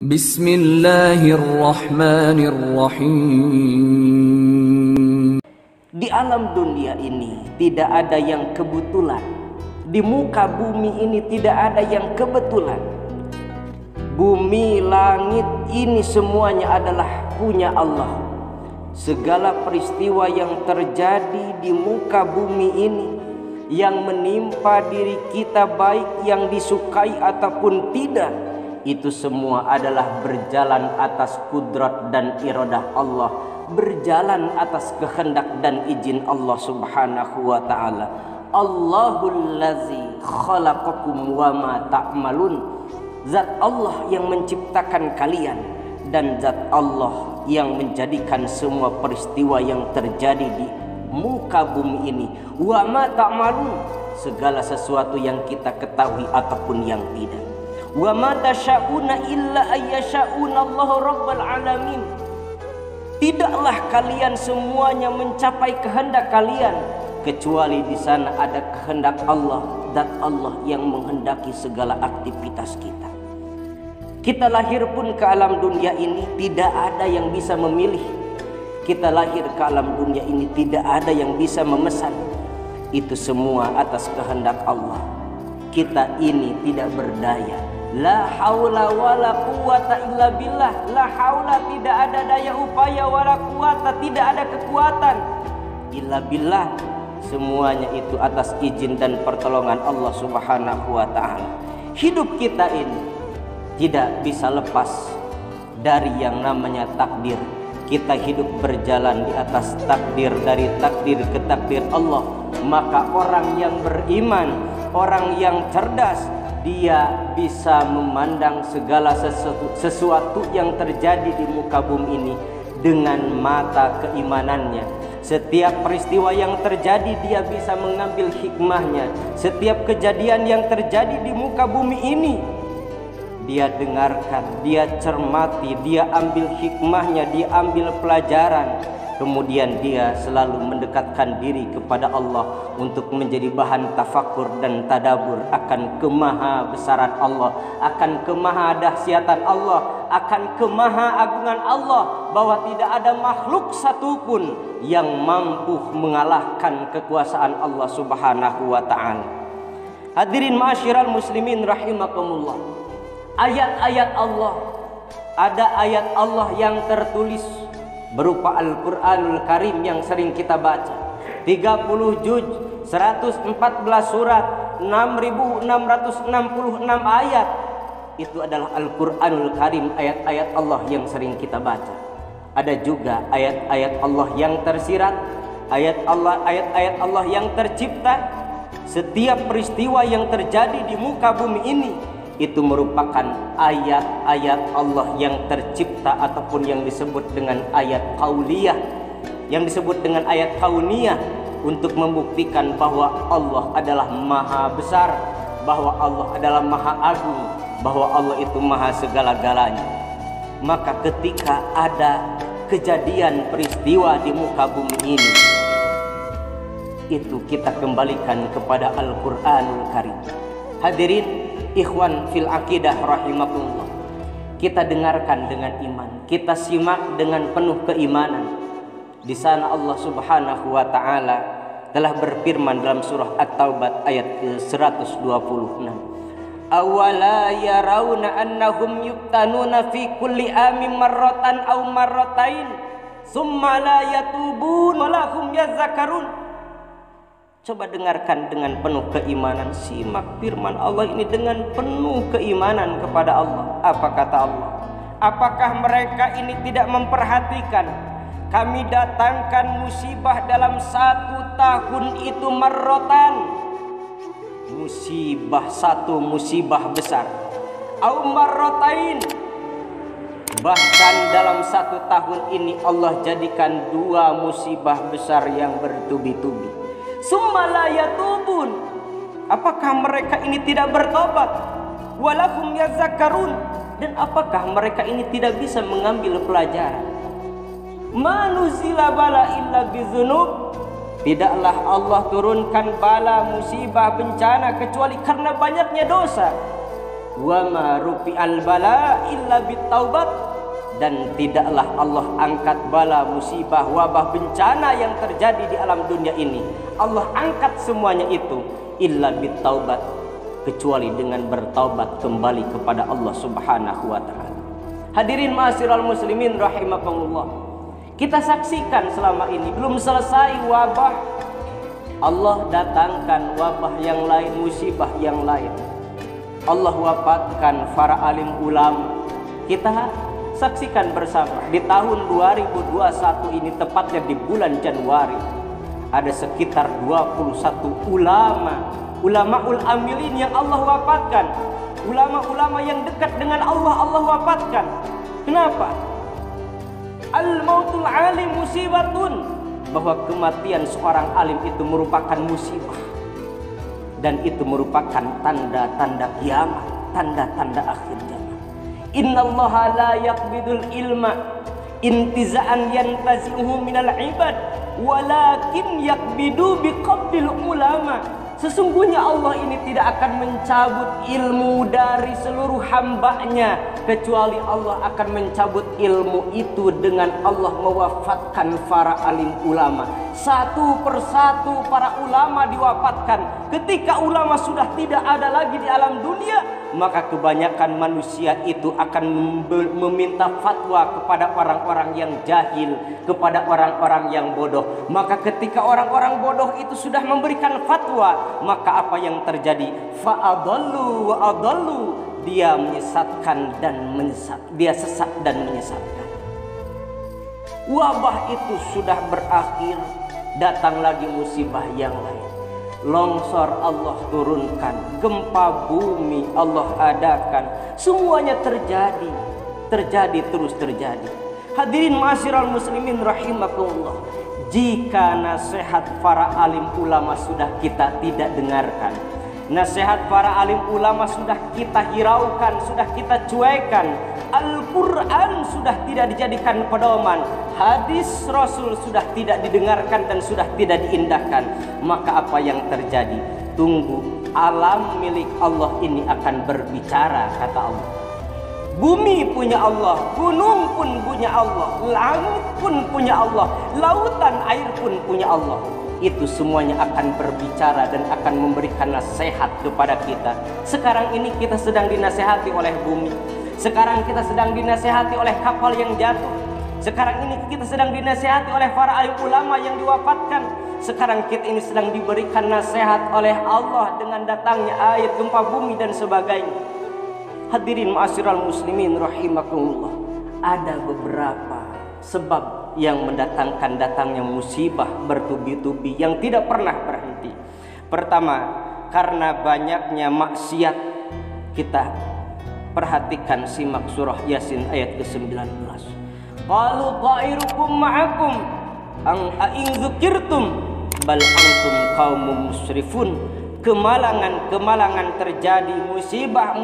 Bismillahirrahmanirrahim. Di alam dunia ini tidak ada yang kebetulan. Di muka bumi ini tidak ada yang kebetulan. Bumi, langit ini semuanya adalah punya Allah. Segala peristiwa yang terjadi di muka bumi ini, yang menimpa diri kita baik yang disukai ataupun tidak, itu semua adalah berjalan atas kudrat dan iradah Allah, berjalan atas kehendak dan izin Allah Subhanahu wa ta'ala. Allahul ladzi khalaqakum wa ma ta'malun. Zat Allah yang menciptakan kalian dan zat Allah yang menjadikan semua peristiwa yang terjadi di muka bumi ini. Wa ma ta'malun, segala sesuatu yang kita ketahui ataupun yang tidak. Wa ma tasyauna illa ayyashauna Allahu rabbul alamin. Tidaklah kalian semuanya mencapai kehendak kalian kecuali di sana ada kehendak Allah, dan Allah yang menghendaki segala aktivitas kita. Kita lahir pun ke alam dunia ini tidak ada yang bisa memilih. Kita lahir ke alam dunia ini tidak ada yang bisa memesan. Itu semua atas kehendak Allah. Kita ini tidak berdaya. La haula wala quwata illa billah. La haula, tidak ada daya upaya, wala quwata, tidak ada kekuatan, illa billah. Semuanya itu atas izin dan pertolongan Allah Subhanahu wa ta'ala. Hidup kita ini tidak bisa lepas dari yang namanya takdir. Kita hidup berjalan di atas takdir, dari takdir ke takdir Allah. Maka orang yang beriman, orang yang cerdas, dia bisa memandang segala sesuatu yang terjadi di muka bumi ini dengan mata keimanannya. Setiap peristiwa yang terjadi dia bisa mengambil hikmahnya. Setiap kejadian yang terjadi di muka bumi ini dia dengarkan, dia cermati, dia ambil hikmahnya, dia ambil pelajaran. Kemudian dia selalu mendekatkan diri kepada Allah untuk menjadi bahan tafakur dan tadabur akan kemahabesaran Allah, akan kemahadahsyatan Allah, akan kemahaagungan Allah, bahwa tidak ada makhluk satupun yang mampu mengalahkan kekuasaan Allah Subhanahu wa ta'ala. Hadirin ma'asyiral muslimin rahimakumullah. Ayat-ayat Allah, ada ayat Allah yang tertulis berupa Al-Quranul Karim yang sering kita baca, 30 juz, 114 surat, 6.666 ayat. Itu adalah Al-Quranul Karim, ayat-ayat Allah yang sering kita baca. Ada juga ayat-ayat Allah yang tersirat, ayat-ayat Allah yang tercipta. Setiap peristiwa yang terjadi di muka bumi ini itu merupakan ayat-ayat Allah yang tercipta ataupun yang disebut dengan ayat qauliyah, yang disebut dengan ayat kauniyah, untuk membuktikan bahwa Allah adalah maha besar, bahwa Allah adalah maha agung, bahwa Allah itu maha segala-galanya. Maka ketika ada kejadian peristiwa di muka bumi ini, itu kita kembalikan kepada Al-Quranul Karim. Hadirin ikhwan fil akidah rahimakumullah, kita dengarkan dengan iman, kita simak dengan penuh keimanan. Di sana Allah Subhanahu wa ta'ala telah berfirman dalam surah At-Taubah ayat ke-126. Awala yarawna annahum yuftanuna fi kulli amin marratan aw marratain summa la yatubun wa lahum yazakkarun. Coba dengarkan dengan penuh keimanan, simak firman Allah ini dengan penuh keimanan kepada Allah. Apa kata Allah? Apakah mereka ini tidak memperhatikan kami datangkan musibah dalam 1 tahun itu marrotan, musibah, satu musibah besar, au marrotain, bahkan dalam 1 tahun ini Allah jadikan 2 musibah besar yang bertubi-tubi. Summa la yatubun, apakah mereka ini tidak bertobat? Walahum yazakkarun, dan apakah mereka ini tidak bisa mengambil pelajaran? Manuzila bala illa bizunub, tidaklah Allah turunkan bala, musibah, bencana kecuali karena banyaknya dosa. wa ma rufi'al bala illa bitaubat, dan tidaklah Allah angkat bala, musibah, wabah, bencana yang terjadi di alam dunia ini, Allah angkat semuanya itu illa bitaubat, kecuali dengan bertaubat kembali kepada Allah Subhanahu wa taala. Hadirin ma'asyiral muslimin rahimakumullah, kita saksikan selama ini belum selesai wabah, Allah datangkan wabah yang lain, musibah yang lain. Allah wafatkan para alim ulama. Kita saksikan bersama di tahun 2021 ini, tepatnya di bulan Januari, ada sekitar 21 ulamaul amilin yang Allah wafatkan. Ulama-ulama yang dekat dengan Allah wafatkan. Kenapa? Al-mautul alim musibatun, bahwa kematian seorang alim itu merupakan musibah, dan itu merupakan tanda-tanda kiamat, tanda-tanda akhir zaman. Innallaha la yaqbidul ilma intiza'an yantazi'uhu minal ibad, walakin yaqbidu biqabdil ulama. Sesungguhnya Allah ini tidak akan mencabut ilmu dari seluruh hambanya, kecuali Allah akan mencabut ilmu itu dengan Allah mewafatkan para alim ulama. Satu persatu para ulama diwafatkan. Ketika ulama sudah tidak ada lagi di alam dunia, maka kebanyakan manusia itu akan meminta fatwa kepada orang-orang yang jahil, kepada orang-orang yang bodoh. Maka ketika orang-orang bodoh itu sudah memberikan fatwa, maka apa yang terjadi? Fa'adallu wa adallu, dia menyesatkan dan dia sesat dan menyesatkan. Wabah itu sudah berakhir, datang lagi musibah yang lain. Longsor Allah turunkan, gempa bumi Allah adakan, semuanya terjadi terus terjadi. Hadirin ma'asyiral muslimin rahimakumullah, jika nasihat para alim ulama sudah kita tidak dengarkan, nasihat para alim ulama sudah kita hiraukan, sudah kita cuekan, Al-Quran sudah tidak dijadikan pedoman, hadis Rasul sudah tidak didengarkan dan sudah tidak diindahkan, maka apa yang terjadi? Tunggu, alam milik Allah ini akan berbicara, kata Allah. Bumi punya Allah, gunung pun punya Allah, langit pun punya Allah, lautan air pun punya Allah. Itu semuanya akan berbicara dan akan memberikan nasihat kepada kita. Sekarang ini kita sedang dinasehati oleh bumi. Sekarang kita sedang dinasehati oleh kapal yang jatuh. Sekarang ini kita sedang dinasehati oleh para alim ulama yang diwafatkan. Sekarang kita ini sedang diberikan nasihat oleh Allah dengan datangnya ayat gempa bumi dan sebagainya. Hadirin ma'asyiral muslimin rahimakumullah, ada beberapa sebab yang mendatangkan datangnya musibah bertubi-tubi yang tidak pernah berhenti. Pertama, karena banyaknya maksiat. Kita perhatikan, simak surah Yasin ayat ke-19. Qalu ta'irukum ma'akum in dzukirtum bal antum qaumun musrifun. Kemalangan terjadi, musibah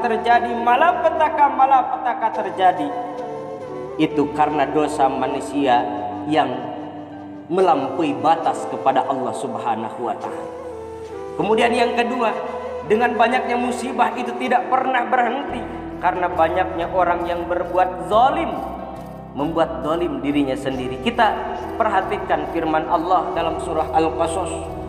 terjadi, malapetaka terjadi. Itu karena dosa manusia yang melampaui batas kepada Allah Subhanahu wa taala. Kemudian yang kedua, dengan banyaknya musibah itu tidak pernah berhenti karena banyaknya orang yang berbuat zalim, membuat zalim dirinya sendiri. Kita perhatikan firman Allah dalam surah Al-Qasas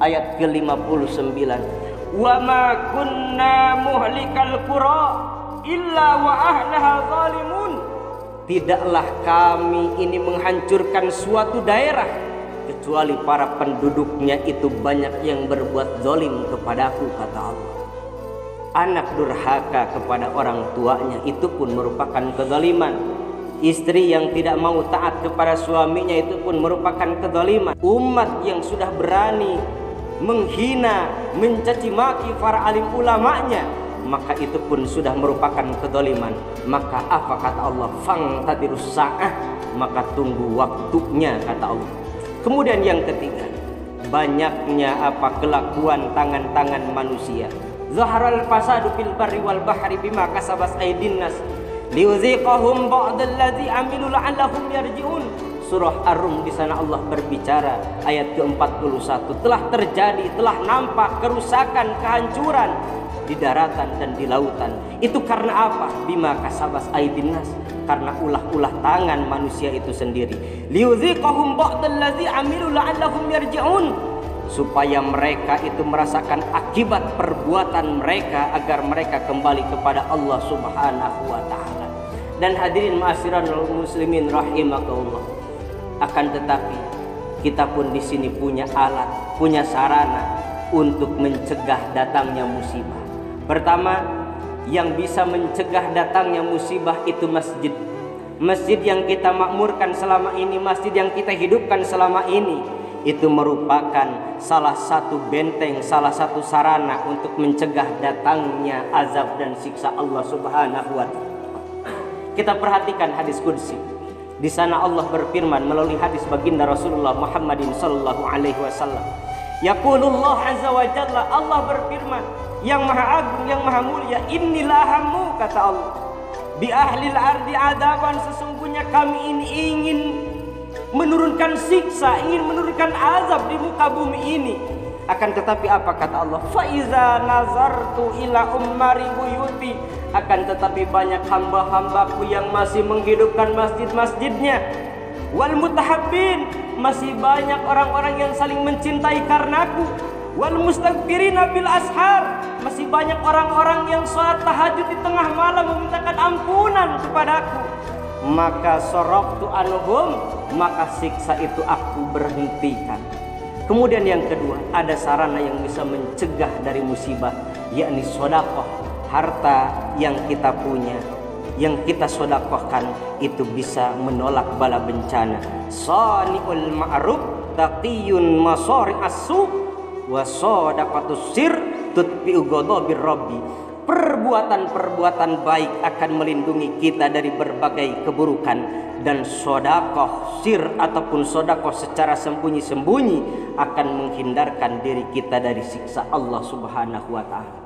ayat ke-59. Wa ma kunna muhlikal qura illa wa ahlaha zalimun. Tidaklah kami ini menghancurkan suatu daerah kecuali para penduduknya itu banyak yang berbuat zalim kepadaku, kata Allah. Anak durhaka kepada orang tuanya itu pun merupakan kezaliman. Istri yang tidak mau taat kepada suaminya itu pun merupakan kezaliman. Umat yang sudah berani menghina, mencaci maki para alim ulamanya, maka itu pun sudah merupakan kezaliman. Maka apa kata Allah? Fangtadirus sa'ah, maka tunggu waktunya, kata Allah. Kemudian yang ketiga, banyaknya kelakuan tangan-tangan manusia. Zaharal fasadu fil barri wal bahri bima kasabas aydin nas liuziqahum ba'dallazi amilu la'allahum yarji'un. Surah Ar-Rum, di sana Allah berbicara ayat ke-41, telah terjadi, telah nampak kerusakan, kehancuran di daratan dan di lautan. Itu karena apa? Bima kasabas aydin nas, karena ulah-ulah tangan manusia itu sendiri. Liyuziqahum ba'dallazi amilu la'allahum yarji'un, supaya mereka itu merasakan akibat perbuatan mereka agar mereka kembali kepada Allah Subhanahu wa taala. Dan hadirin ma'asyiral muslimin rahimakumullah, akan tetapi kita pun di sini punya alat, punya sarana untuk mencegah datangnya musibah. Pertama, yang bisa mencegah datangnya musibah itu masjid. Masjid yang kita makmurkan selama ini, masjid yang kita hidupkan selama ini, itu merupakan salah satu benteng, salah satu sarana untuk mencegah datangnya azab dan siksa Allah Subhanahu wa taala. Kita perhatikan hadis qudsi. Di sana Allah berfirman melalui hadis baginda Rasulullah Muhammadin sallallahu alaihi wasallam. Yaqulullah azza wa jalla, Allah berfirman yang maha agung, yang maha mulia, innilahamu, kata Allah, bi ahlil ardi adaban, sesungguhnya kami ini ingin menurunkan siksa, ingin menurunkan azab di muka bumi ini. Akan tetapi apa kata Allah? Fa iza nazartu ila ummari buyuti, akan tetapi banyak hamba-hambaku yang masih menghidupkan masjid-masjidnya. Wal mutahabbin, masih banyak orang-orang yang saling mencintai karenaku. Wal mustaghfirina bil ashar, masih banyak orang-orang yang salat tahajud di tengah malam memintakan ampunan kepadaku. Maka soroktu anhum, maka siksa itu aku berhentikan. Kemudian yang kedua, ada sarana yang bisa mencegah dari musibah, yakni sedekah. Harta yang kita punya, yang kita sedekahkan, itu bisa menolak bala bencana. Sani'ul ma'ruf taqiyun masari as-su wa sadaqatus sir tutfi'u ghadabir rabbi. Perbuatan-perbuatan baik akan melindungi kita dari berbagai keburukan, dan sedekah sir ataupun sedekah secara sembunyi-sembunyi akan menghindarkan diri kita dari siksa Allah Subhanahu wa taala.